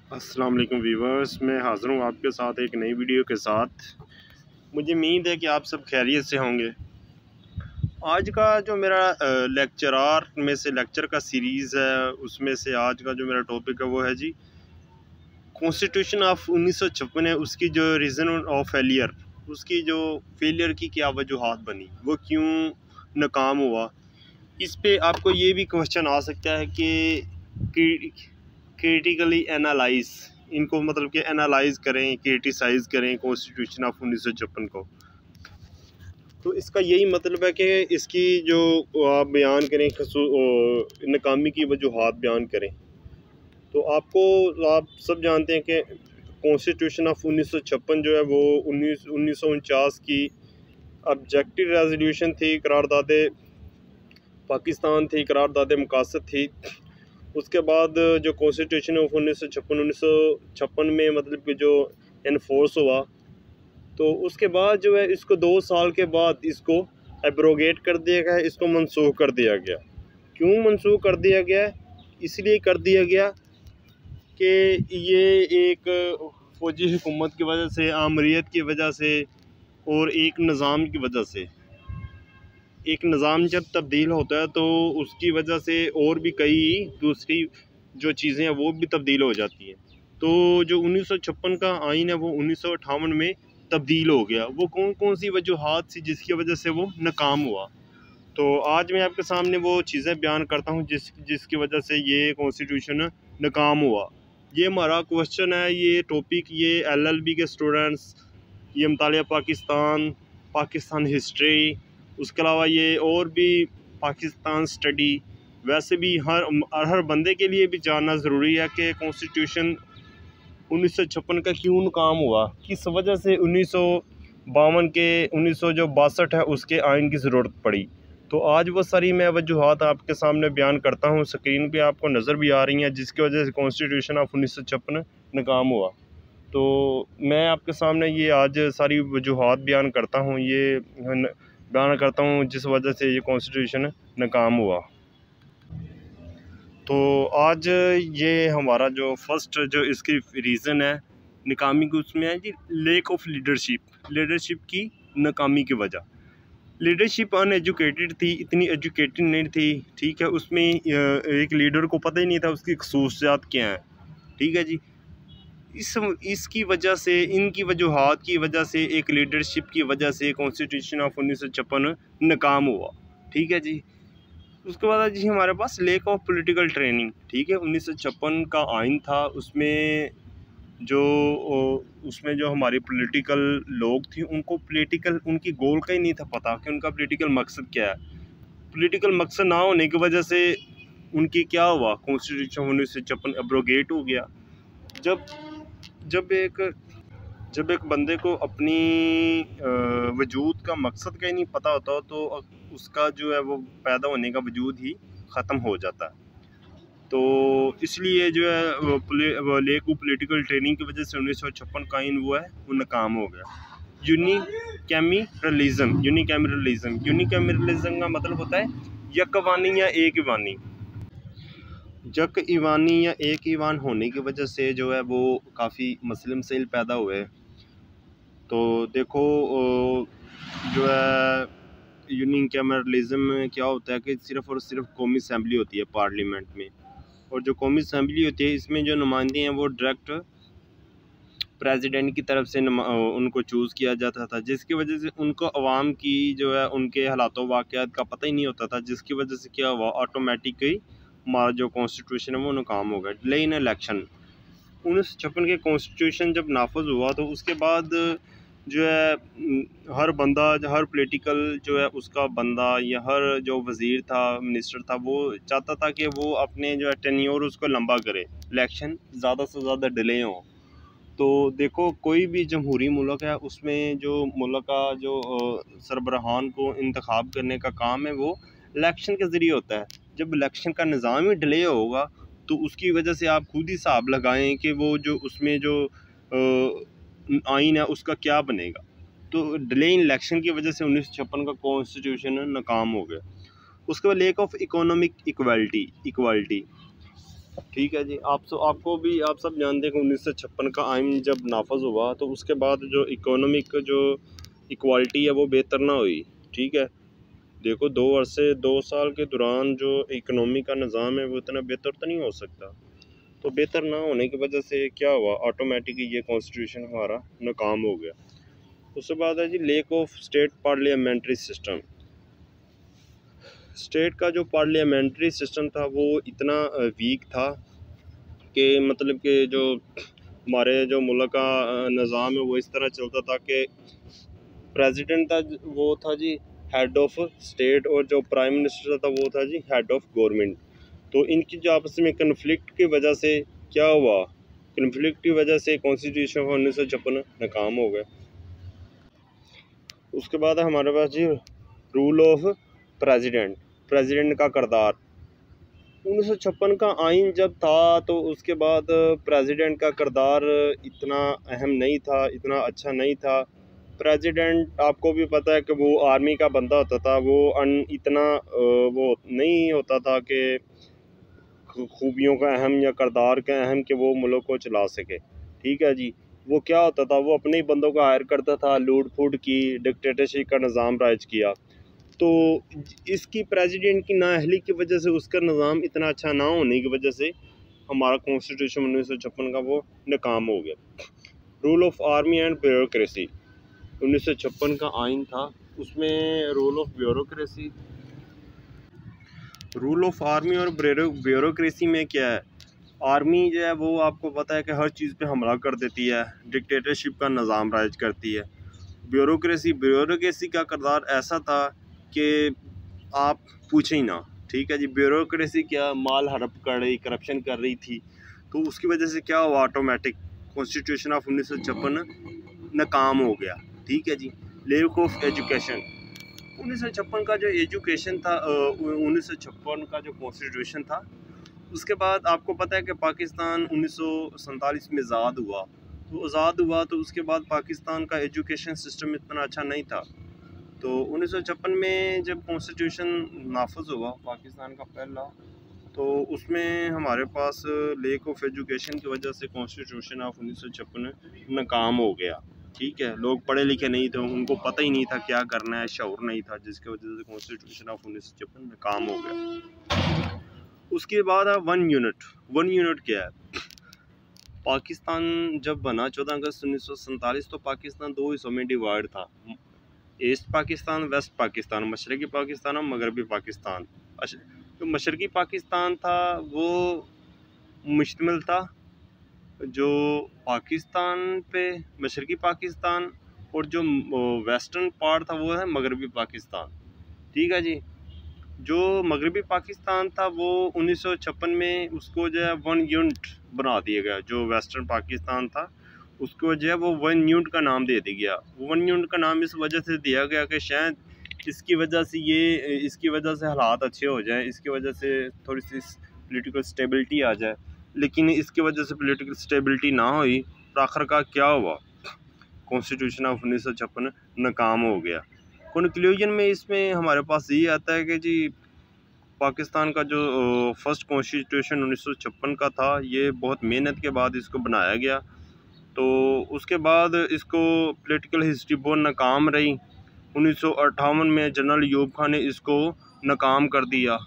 अस्सलाम वालेकुम व्यूवर्स, मैं हाज़िर हूँ आपके साथ एक नई वीडियो के साथ। मुझे उम्मीद है कि आप सब खैरियत से होंगे। आज का जो मेरा लेक्चरार में से लेक्चर का सीरीज़ है, उसमें से आज का जो मेरा टॉपिक है वो है जी कॉन्स्टिट्यूशन ऑफ 1956 है, उसकी जो रीज़न ऑफ फेलियर, उसकी जो फेलियर की क्या वजूहात बनी, वो क्यों नाकाम हुआ। इस पे आपको ये भी क्वेश्चन आ सकता है कि क्रिटिकली एनालाइज, इनको मतलब कि एनालाइज करें, क्रिटिसाइज़ करें कॉन्स्टिट्यूशन ऑफ 1956 को। तो इसका यही मतलब है कि इसकी जो आप बयान करें, नाकामी की वजूहात बयान करें। तो आप सब जानते हैं कि कॉन्स्टिट्यूशन ऑफ 1956 जो है वो 1949 की ऑब्जेक्टिव रेजोल्यूशन थी, करारदाद पाकिस्तान थी, करारदाद मकासद थी। उसके बाद जो कॉन्स्टिट्यूशन ऑफ 1956 में मतलब कि जो इन्फोर्स हुआ, तो उसके बाद जो है इसको 2 साल के बाद इसको एब्रोगेट कर दिया गया, इसको मनसूख कर दिया गया। क्यों मनसूख कर दिया गया? इसलिए कर दिया गया कि ये एक फौजी हुकूमत की वजह से, आमरीत की वजह से और एक निज़ाम की वजह से, एक निज़ाम जब तब्दील होता है तो उसकी वजह से और भी कई दूसरी जो चीज़ें हैं वो भी तब्दील हो जाती हैं। तो जो 1956 का आइन है वो 1958 में तब्दील हो गया। वो कौन कौन सी वजूहात थी जिसकी वजह से वो नाकाम हुआ। तो आज मैं आपके सामने वो चीज़ें बयान करता हूँ जिसकी वजह से ये कॉन्स्टिट्यूशन नाकाम हुआ। ये हमारा क्वेश्चन है, ये टॉपिक, ये LLB के स्टूडेंट्स, ये मुतालिया पाकिस्तान, पाकिस्तान हिस्ट्री, उसके अलावा ये और भी पाकिस्तान स्टडी, वैसे भी हर बंदे के लिए भी जानना ज़रूरी है कि कॉन्स्टिट्यूशन 1956 का क्यों नाकाम हुआ, किस वजह से 1952 के 1962 है उसके आइन की ज़रूरत पड़ी। तो आज वो सारी मैं वजूहात आपके सामने बयान करता हूँ। स्क्रीन पे आपको नज़र भी आ रही हैं जिसकी वजह से कॉन्स्टिट्यूशन ऑफ 1956 नाकाम हुआ। तो मैं आपके सामने ये आज सारी वजूहात बयान करता हूँ, ये बयान करता हूँ जिस वजह से ये कॉन्स्टिट्यूशन नाकाम हुआ। तो आज ये हमारा जो फर्स्ट जो इसकी रीज़न है नाकामी की, उसमें है जी लैक ऑफ लीडरशिप की नाकामी की वजह। लीडरशिप अनएजुकेटेड थी, इतनी एजुकेटेड नहीं थी, ठीक है। उसमें एक लीडर को पता ही नहीं था उसकी खसूसियात क्या हैं, ठीक है जी। इसकी वजह से, इनकी वजूहात की वजह से, एक लीडरशिप की वजह से कॉन्स्टिट्यूशन ऑफ 1956 नाकाम हुआ, ठीक है जी। उसके बाद जी हमारे पास लैक ऑफ पॉलिटिकल ट्रेनिंग, ठीक है। 1956 का आइन था, उसमें जो हमारी पॉलिटिकल लोग थे उनको पॉलिटिकल, उनकी गोल का ही नहीं था पता कि उनका पॉलिटिकल मकसद क्या है। पॉलिटिकल मकसद ना होने की वजह से उनकी क्या हुआ, कॉन्स्टिट्यूशन 1956 एब्रोगेट हो गया। जब जब एक जब एक बंदे को अपनी वजूद का मकसद का ही नहीं पता होता तो उसका जो है वो पैदा होने का वजूद ही ख़त्म हो जाता है। तो इसलिए जो है वो लैक ऑफ पॉलिटिकल ट्रेनिंग की वजह से 1956 का आइन वो है वो नाकाम हो गया। यूनिकैमरलिज्म का मतलब होता है यकवानी या एक ईवानी। यक ईवानी या एक ईवान होने की वजह से जो है वो काफ़ी मसले मसाइल पैदा हुए। तो देखो जो है यूनिकैमरलिज्म में क्या होता है कि सिर्फ़ और सिर्फ कौमी असम्बली होती है पार्लियामेंट में, और जो कौमी असम्बली होती है इसमें जो नुमाइंदे हैं वो डायरेक्ट प्रेसिडेंट की तरफ से उनको चूज़ किया जाता था, जिसकी वजह से उनको अवाम की जो है उनके हालातों वाक़यात का पता ही नहीं होता था, जिसकी वजह से क्या हुआ, ऑटोमेटिकली हमारा जो कॉन्स्टिट्यूशन है वो नाकाम हो गया। डिले इन इलेक्शन, 1956 के कॉन्स्टिट्यूशन जब नाफज हुआ तो उसके बाद जो है हर बंदा, हर पॉलिटिकल जो है उसका बंदा या हर जो वज़ीर था, मिनिस्टर था, वो चाहता था कि वो अपने जो है टेन्योर उसको लंबा करे, इलेक्शन ज़्यादा से ज़्यादा डिले हो। तो देखो कोई भी जमहूरी मुल्क है उसमें जो मुल्क का जो सरबराहान को इंतखाब करने का काम है वो इलेक्शन के ज़रिए होता है। जब इलेक्शन का निज़ाम ही डिले होगा तो उसकी वजह से आप खुद ही हिसाब लगाएं कि वो जो उसमें जो आइन है उसका क्या बनेगा। तो डिले इन इलेक्शन की वजह से 1956 का कॉन्स्टिट्यूशन नाकाम हो गया। उसके बाद लैक ऑफ इकोनॉमिक इक्वालिटी, ठीक है जी। आप सब जानते हैं कि 1956 का आइन जब नाफज हुआ तो उसके बाद जो इकोनॉमिक जो इक्वालिटी है वो बेहतर ना हुई। ठीक है, देखो 2 साल के दौरान जो इकोनॉमी का निज़ाम है वो इतना बेहतर तो नहीं हो सकता। तो बेहतर ना होने की वजह से क्या हुआ, ऑटोमेटिकली ये कॉन्स्टिट्यूशन हमारा नाकाम हो गया। उसके बाद है जी lake of state parliamentary system. State का जो पार्लियामेंट्री सिस्टम था वो इतना वीक था कि मतलब कि जो हमारे जो मुल्क का निज़ाम है वो इस तरह चलता था कि प्रेसिडेंट था वो था जी हेड ऑफ स्टेट, और जो प्राइम मिनिस्टर था वो था जी हेड ऑफ गवर्नमेंट। तो इनकी जो आपस में कन्फ्लिक्ट की वजह से क्या हुआ, कन्फ्लिक्ट की वजह से कॉन्स्टिट्यूशन 1956 नाकाम हो गया। उसके बाद हमारे पास जी रूल ऑफ प्रेसिडेंट, प्रेसिडेंट का किरदार। 1956 का आइन जब था तो उसके बाद प्रेसिडेंट का किरदार इतना अहम नहीं था, इतना अच्छा नहीं था। प्रेसिडेंट आपको भी पता है कि वो आर्मी का बंदा होता था, वो इतना वो नहीं होता था कि खूबियों का अहम या किरदार का अहम कि वो मुल्क को चला सके। ठीक है जी, वो क्या होता था, वो अपने ही बंदों को हायर करता था, लूट फूट की, डिक्टेटरशिप का निज़ाम राइज किया। तो इसकी प्रेसिडेंट की नाअहली की वजह से, उसका निज़ाम इतना अच्छा ना होने की वजह से हमारा कॉन्स्टिट्यूशन 1956 का वो नाकाम हो गया। Rule of army and bureaucracy 1956 का आइन था, उसमें rule of bureaucracy, rule of army और ब्यूरोक्रेसी में क्या है, आर्मी जो है वो आपको पता है कि हर चीज़ पे हमला कर देती है, डिक्टेटरशिप का निज़ाम राइज करती है। ब्यूरोक्रेसी का किरदार ऐसा था कि आप पूछे ही ना। ठीक है जी, ब्यूरोक्रेसी क्या माल हड़प कर रही, करप्शन कर रही थी। तो उसकी वजह से क्या हुआ, ऑटोमेटिक कॉन्स्टिट्यूशन ऑफ 1956 नाकाम हो गया। ठीक है जी। लेक ऑफ एजुकेशन 1956 का जो एजुकेशन था, 1956 का जो कॉन्स्टिट्यूशन था, उसके बाद आपको पता है कि पाकिस्तान 1947 में आज़ाद हुआ। तो आज़ाद हुआ तो उसके बाद पाकिस्तान का एजुकेशन सिस्टम इतना अच्छा नहीं था। तो 1956 में जब कॉन्स्टिट्यूशन नाफज हुआ पाकिस्तान का पहला, तो उसमें हमारे पास लेक ऑफ एजुकेशन की वजह से कॉन्स्टिट्यूशन ऑफ 1956 नाकाम हो गया। ठीक है, लोग पढ़े लिखे नहीं थे, उनको पता ही नहीं था क्या करना है, शऊर नहीं था, जिसकी वजह से कॉन्स्टिट्यूशन ऑफ 1956 नाकाम हो गया। उसके बाद है वन यूनिट। वन यूनिट क्या है, पाकिस्तान जब बना 14 अगस्त 1947 तो पाकिस्तान दो हिस्सों में डिवाइड था, ईस्ट पाकिस्तान, वेस्ट पाकिस्तान, मशरक़ी पाकिस्तान और मगरबी पाकिस्तान। जो मशरक़ी पाकिस्तान था वो मुश्तमिल था जो पाकिस्तान पे, मशरक़ी पाकिस्तान, और जो वेस्टर्न पार्ट था वो है मगरबी पाकिस्तान। ठीक है जी। जो मगरबी पाकिस्तान था वो 1956 में उसको जो है वन यूनिट बना दिया गया। जो वेस्टर्न पाकिस्तान था उसको जो है वो वन यूनिट का नाम दे दिया गया। वन यूनिट का नाम इस वजह से दिया गया कि शायद इसकी वजह से हालात अच्छे हो जाएं, इसकी वजह से थोड़ी सी पॉलिटिकल स्टेबिलिटी आ जाए। लेकिन इसकी वजह से पॉलिटिकल स्टेबिलिटी ना हुई तो आखिरकार क्या हुआ, कॉन्स्टिट्यूशन ऑफ 1956 नाकाम हो गया। कंक्लूजन में इसमें हमारे पास ये आता है कि जी पाकिस्तान का जो फर्स्ट कॉन्स्टिट्यूशन 1956 का था, ये बहुत मेहनत के बाद इसको बनाया गया। तो उसके बाद इसको पॉलिटिकल हिस्ट्री बहुत नाकाम रही। 1958 में जनरल यूब खान ने इसको नाकाम कर दिया।